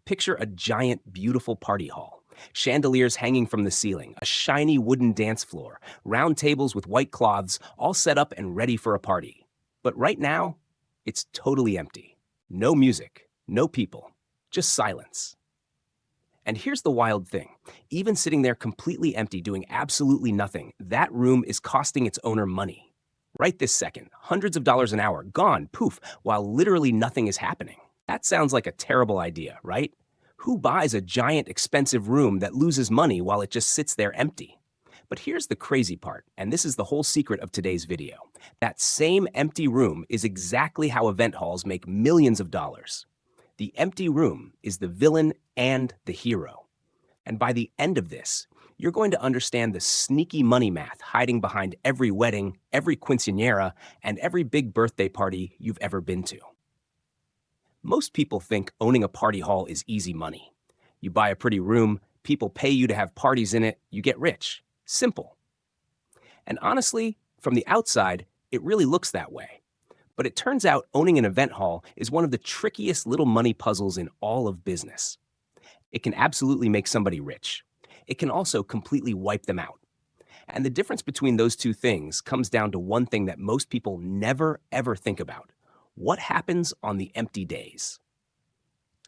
Picture a giant, beautiful party hall. Chandeliers hanging from the ceiling, a shiny wooden dance floor, round tables with white cloths, all set up and ready for a party. But right now, it's totally empty. No music, no people, just silence. And here's the wild thing. Even sitting there completely empty, doing absolutely nothing, that room is costing its owner money. Right this second, hundreds of dollars an hour, gone, poof, while literally nothing is happening. That sounds like a terrible idea, right? Who buys a giant, expensive room that loses money while it just sits there empty? But here's the crazy part, and this is the whole secret of today's video. That same empty room is exactly how event halls make millions of dollars. The empty room is the villain and the hero. And by the end of this, you're going to understand the sneaky money math hiding behind every wedding, every quinceañera, and every big birthday party you've ever been to. Most people think owning a party hall is easy money. You buy a pretty room, people pay you to have parties in it, you get rich. Simple. And honestly, from the outside, it really looks that way. But it turns out owning an event hall is one of the trickiest little money puzzles in all of business. It can absolutely make somebody rich. It can also completely wipe them out. And the difference between those two things comes down to one thing that most people never, ever think about. What happens on the empty days?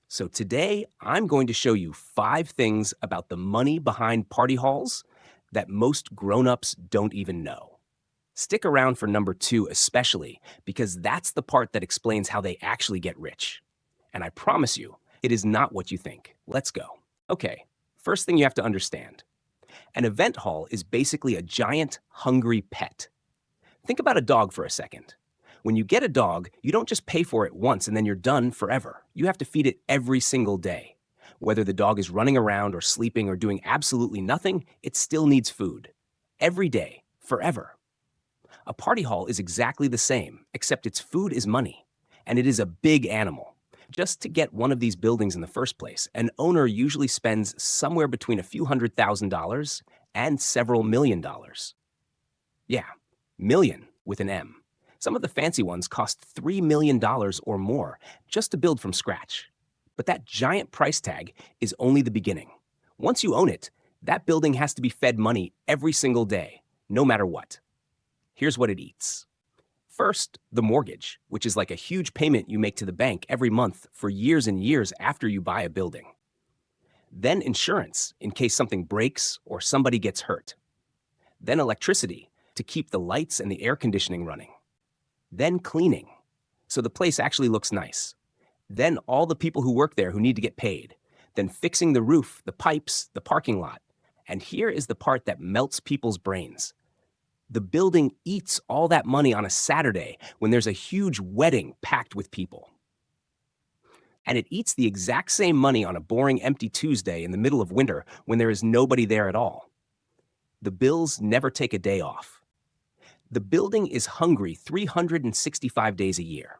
So today, I'm going to show you 5 things about the money behind party halls that most grown-ups don't even know. Stick around for number 2 especially, because that's the part that explains how they actually get rich. And I promise you, it is not what you think. Let's go. Okay, first thing you have to understand. An event hall is basically a giant, hungry pet. Think about a dog for a second. When you get a dog, you don't just pay for it once and then you're done forever. You have to feed it every single day. Whether the dog is running around or sleeping or doing absolutely nothing, it still needs food. Every day, forever. A party hall is exactly the same, except its food is money. And it is a big animal. Just to get one of these buildings in the first place, an owner usually spends somewhere between a few $100,000 and several $1,000,000. Yeah, million with an M. Some of the fancy ones cost $3 million or more just to build from scratch. But that giant price tag is only the beginning. Once you own it, that building has to be fed money every single day, no matter what. Here's what it eats. First, the mortgage, which is like a huge payment you make to the bank every month for years and years after you buy a building. Then insurance, in case something breaks or somebody gets hurt. Then electricity, to keep the lights and the air conditioning running. Then cleaning, so the place actually looks nice. Then all the people who work there who need to get paid. Then fixing the roof, the pipes, the parking lot. And here is the part that melts people's brains. The building eats all that money on a Saturday when there's a huge wedding packed with people. And it eats the exact same money on a boring empty Tuesday in the middle of winter when there is nobody there at all. The bills never take a day off. The building is hungry 365 days a year.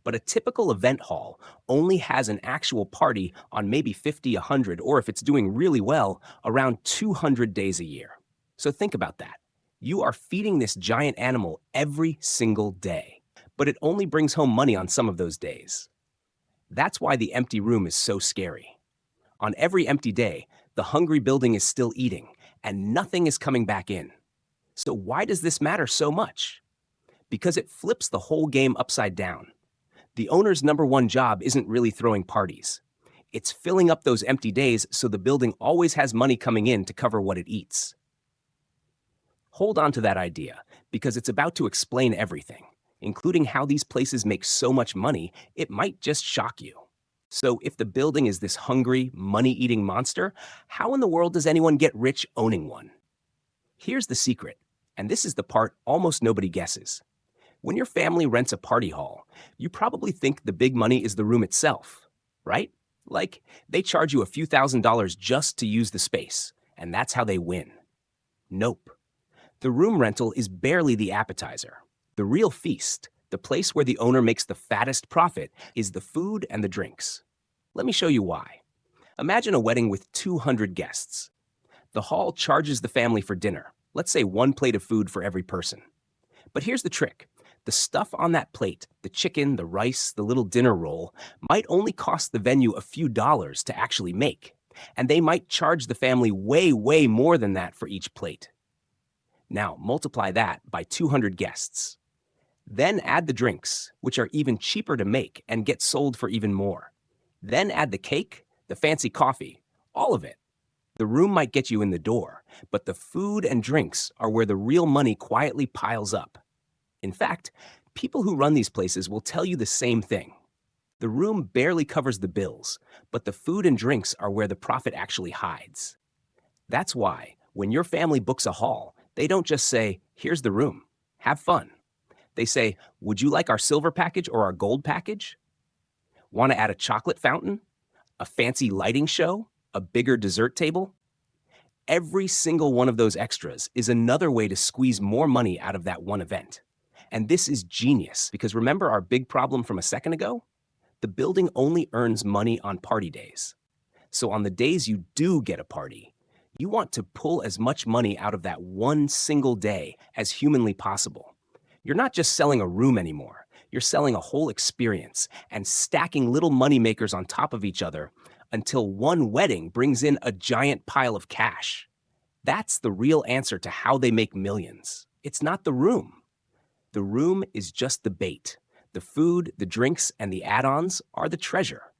But a typical event hall only has an actual party on maybe 50, 100, or if it's doing really well, around 200 days a year. So think about that. You are feeding this giant animal every single day, but it only brings home money on some of those days. That's why the empty room is so scary. On every empty day, the hungry building is still eating, and nothing is coming back in. So why does this matter so much? Because it flips the whole game upside down. The owner's number one job isn't really throwing parties. It's filling up those empty days so the building always has money coming in to cover what it eats. Hold on to that idea, because it's about to explain everything, including how these places make so much money, it might just shock you. So if the building is this hungry, money-eating monster, how in the world does anyone get rich owning one? Here's the secret, and this is the part almost nobody guesses. When your family rents a party hall, you probably think the big money is the room itself, right? Like, they charge you a few $1,000s just to use the space, and that's how they win. Nope. The room rental is barely the appetizer. The real feast, the place where the owner makes the fattest profit, is the food and the drinks. Let me show you why. Imagine a wedding with 200 guests. The hall charges the family for dinner, let's say 1 plate of food for every person. But here's the trick. The stuff on that plate, the chicken, the rice, the little dinner roll, might only cost the venue a few dollars to actually make. And they might charge the family way, way more than that for each plate. Now, multiply that by 200 guests. Then add the drinks, which are even cheaper to make and get sold for even more. Then add the cake, the fancy coffee, all of it. The room might get you in the door, but the food and drinks are where the real money quietly piles up. In fact, people who run these places will tell you the same thing. The room barely covers the bills, but the food and drinks are where the profit actually hides. That's why, when your family books a hall, they don't just say, "Here's the room. Have fun." They say, "Would you like our silver package or our gold package? Want to add a chocolate fountain? A fancy lighting show? A bigger dessert table?" Every single one of those extras is another way to squeeze more money out of that one event. And this is genius, because remember our big problem from a second ago? The building only earns money on party days. So on the days you do get a party, you want to pull as much money out of that one single day as humanly possible. You're not just selling a room anymore. You're selling a whole experience and stacking little money makers on top of each other until one wedding brings in a giant pile of cash. That's the real answer to how they make millions. It's not the room. The room is just the bait. The food, the drinks, and the add-ons are the treasure.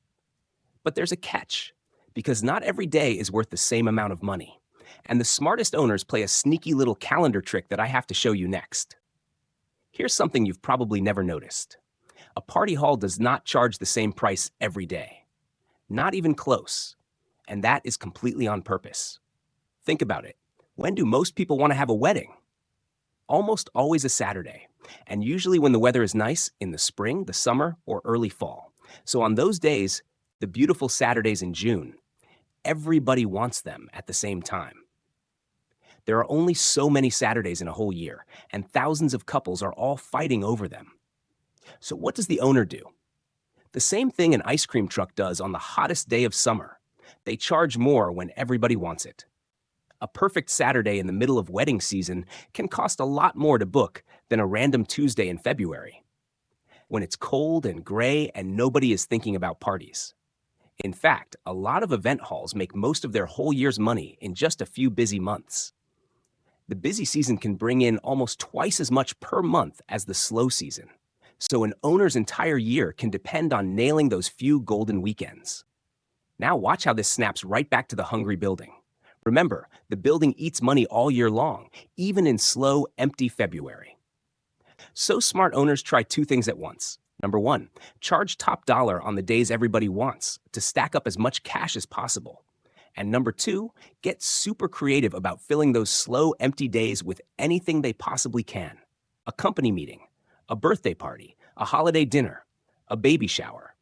But there's a catch, because not every day is worth the same amount of money. And the smartest owners play a sneaky little calendar trick that I have to show you next. Here's something you've probably never noticed. A party hall does not charge the same price every day. Not even close. And that is completely on purpose. Think about it. When do most people want to have a wedding? Almost always a Saturday, and usually when the weather is nice in the spring, the summer, or early fall. So on those days, the beautiful Saturdays in June, everybody wants them at the same time. There are only so many Saturdays in a whole year, and thousands of couples are all fighting over them. So what does the owner do? The same thing an ice cream truck does on the hottest day of summer. They charge more when everybody wants it. A perfect Saturday in the middle of wedding season can cost a lot more to book than a random Tuesday in February, when it's cold and gray and nobody is thinking about parties. In fact, a lot of event halls make most of their whole year's money in just a few busy months. The busy season can bring in almost twice as much per month as the slow season. So an owner's entire year can depend on nailing those few golden weekends. Now watch how this snaps right back to the hungry building. Remember, the building eats money all year long, even in slow, empty February. So smart owners try two things at once. Number one, charge top dollar on the days everybody wants to stack up as much cash as possible. And number two, get super creative about filling those slow, empty days with anything they possibly can. A company meeting, a birthday party, a holiday dinner, a baby shower.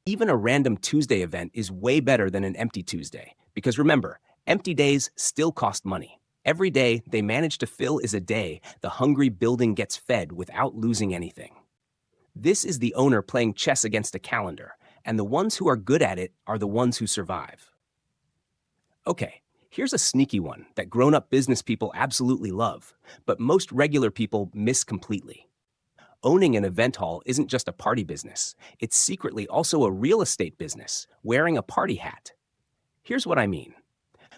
Even a random Tuesday event is way better than an empty Tuesday, because remember, empty days still cost money. Every day they manage to fill is a day the hungry building gets fed without losing anything. This is the owner playing chess against a calendar, and the ones who are good at it are the ones who survive. Okay, here's a sneaky one that grown-up business people absolutely love, but most regular people miss completely. Owning an event hall isn't just a party business. It's secretly also a real estate business, wearing a party hat. Here's what I mean.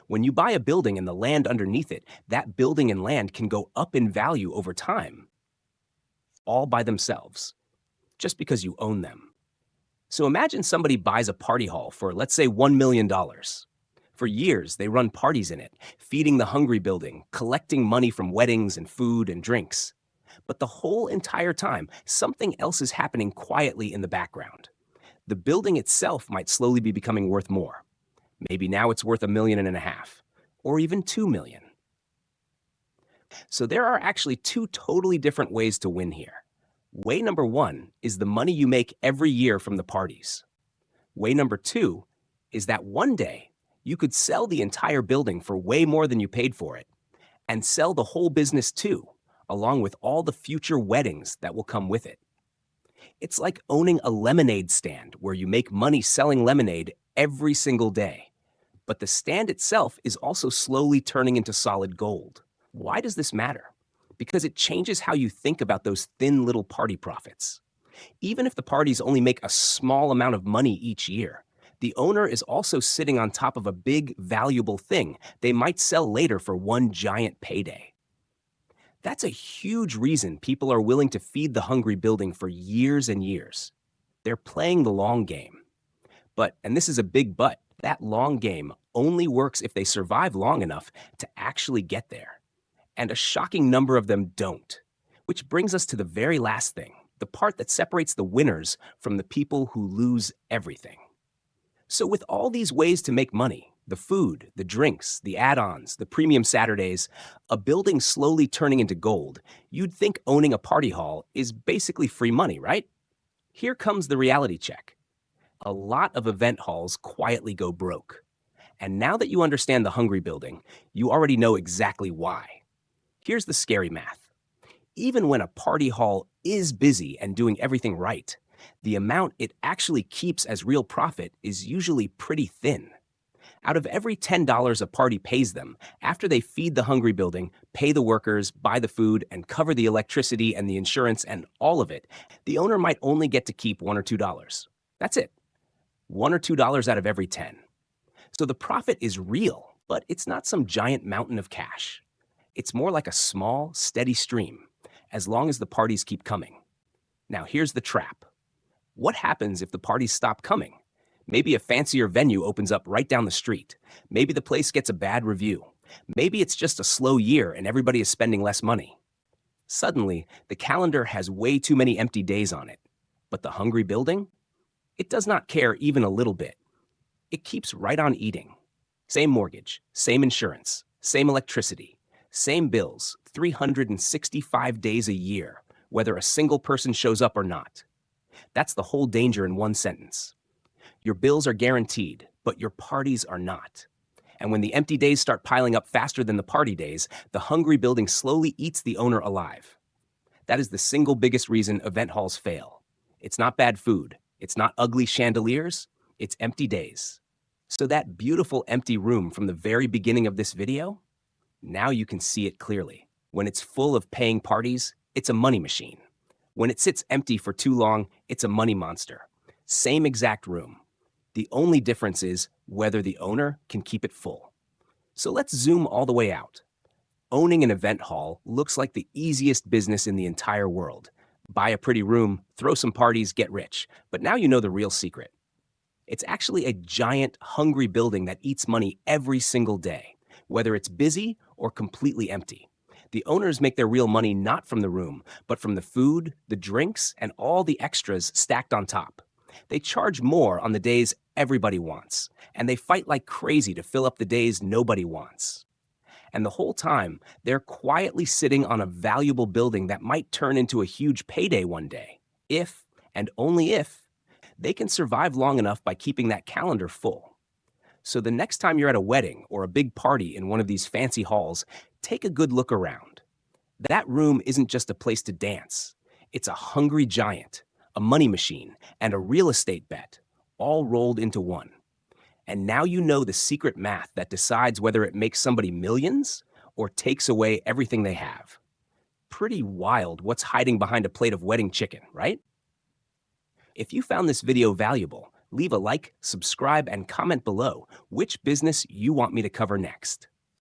When you buy a building and the land underneath it, that building and land can go up in value over time, all by themselves, just because you own them. So imagine somebody buys a party hall for, let's say, $1 million. For years, they run parties in it, feeding the hungry building, collecting money from weddings and food and drinks. But the whole entire time, something else is happening quietly in the background. The building itself might slowly be becoming worth more. Maybe now it's worth $1.5 million, or even $2 million. So there are actually two totally different ways to win here. Way number one is the money you make every year from the parties. Way number two is that one day you could sell the entire building for way more than you paid for it, and sell the whole business too, along with all the future weddings that will come with it. It's like owning a lemonade stand where you make money selling lemonade every single day. But the stand itself is also slowly turning into solid gold. Why does this matter? because it changes how you think about those thin little party profits. Even if the parties only make a small amount of money each year, the owner is also sitting on top of a big, valuable thing they might sell later for one giant payday. That's a huge reason people are willing to feed the hungry building for years and years. They're playing the long game. But, and this is a big but, that long game only works if they survive long enough to actually get there. And a shocking number of them don't. Which brings us to the very last thing, the part that separates the winners from the people who lose everything. So with all these ways to make money, the food, the drinks, the add-ons, the premium Saturdays, a building slowly turning into gold, you'd think owning a party hall is basically free money, right? Here comes the reality check. A lot of event halls quietly go broke. And now that you understand the hungry building, you already know exactly why. Here's the scary math. Even when a party hall is busy and doing everything right, the amount it actually keeps as real profit is usually pretty thin. Out of every $10 a party pays them, after they feed the hungry building, pay the workers, buy the food, and cover the electricity and the insurance and all of it, the owner might only get to keep $1 or $2. That's it. $1 or $2 out of every 10. So the profit is real, but it's not some giant mountain of cash. It's more like a small, steady stream, as long as the parties keep coming. Now here's the trap. What happens if the parties stop coming? Maybe a fancier venue opens up right down the street. Maybe the place gets a bad review. Maybe it's just a slow year and everybody is spending less money. Suddenly, the calendar has way too many empty days on it. But the hungry building? It does not care even a little bit. It keeps right on eating. Same mortgage, same insurance, same electricity, same bills, 365 days a year, whether a single person shows up or not. That's the whole danger in one sentence. Your bills are guaranteed, but your parties are not. And when the empty days start piling up faster than the party days, the hungry building slowly eats the owner alive. That is the single biggest reason event halls fail. It's not bad food. It's not ugly chandeliers. It's empty days. So that beautiful empty room from the very beginning of this video, now you can see it clearly. When it's full of paying parties, it's a money machine. When it sits empty for too long, it's a money monster. Same exact room. The only difference is whether the owner can keep it full. So let's zoom all the way out. Owning an event hall looks like the easiest business in the entire world. Buy a pretty room, throw some parties, get rich. But now you know the real secret. It's actually a giant, hungry building that eats money every single day, whether it's busy or completely empty. The owners make their real money not from the room, but from the food, the drinks, and all the extras stacked on top. They charge more on the days everybody wants, and they fight like crazy to fill up the days nobody wants. And the whole time, they're quietly sitting on a valuable building that might turn into a huge payday one day, if, and only if, they can survive long enough by keeping that calendar full. So the next time you're at a wedding or a big party in one of these fancy halls, take a good look around. That room isn't just a place to dance. It's a hungry giant, a money machine, and a real estate bet, all rolled into one. And now you know the secret math that decides whether it makes somebody millions or takes away everything they have. Pretty wild what's hiding behind a plate of wedding chicken, right? If you found this video valuable, leave a like, subscribe, and comment below which business you want me to cover next.